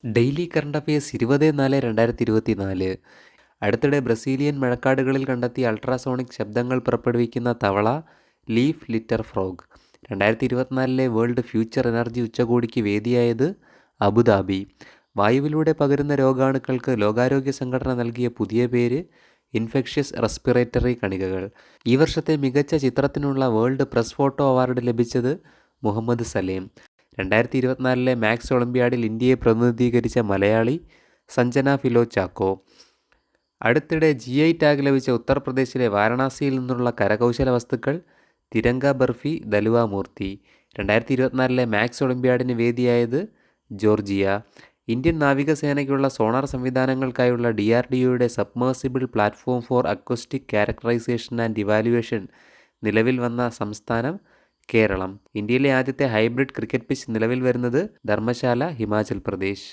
Daily current affairs 20/4/2024. അടുത്തിടെ Brazilian മഴക്കാടുകളിൽ കണ്ടെത്തിയ ultrasonic ശബ്ദങ്ങൾ പുറപ്പെടുവിക്കുന്ന തവള leaf litre frog. 2024 world future energy ഉച്ചകോടിക്ക് വേദിയായത് അബുദാബി. വായുവിലൂടെ പകരുന്ന രോഗാണുക്കൾക്ക് ലോകാരോഗ്യ സംഘടന നൽകിയ പുതിയ പേര് ഇൻഫെക്ഷ്യസ് റെസ്പിറേറ്ററി കണികകൾ. ഈ വർഷത്തെ മികച്ച ചിത്രത്തിനുള്ള വേൾഡ് പ്രസ് ഫോട്ടോ അവാർഡ് ലഭിച്ചത് മുഹമ്മദ് സലേം. 2024 മാത്സ് ഒളിമ്പ്യാഡിൽ ഇന്ത്യയെ പ്രതിനിധീകരിച്ച മലയാളി സഞ്ജന ഫിലോ ചാക്കോ. അടുത്തിടെ GI ടാഗ് ലഭിച്ച ഉത്തർപ്രദേശിലെ വാരണാസിയിൽ നിന്നുള്ള കരകൗശല വസ്തുക്കൾ തിരങ്ക ബർഫി ദലുവ മൂർത്തി. 2024 മാത്സ് ഒളിമ്പ്യാഡിന് വേദിയായത് ജോർജിയ. ഇന്ത്യൻ നാവികസേനയ്ക്കുള്ള സോണാർ സംവിധാനങ്ങൾക്കായുള്ള DRDOയുടെ submersible platform for acoustic characterisation and evaluation നിലവിൽ വന്ന സംസ്ഥാനം കേരളം. ഇന്ത്യയിലെ ആദ്യത്തെ ഹൈബ്രിഡ് ക്രിക്കറ്റ് പിച്ച് നിലവിൽ വരുന്നത് ധർമ്മശാല, ഹിമാചൽ പ്രദേശ്.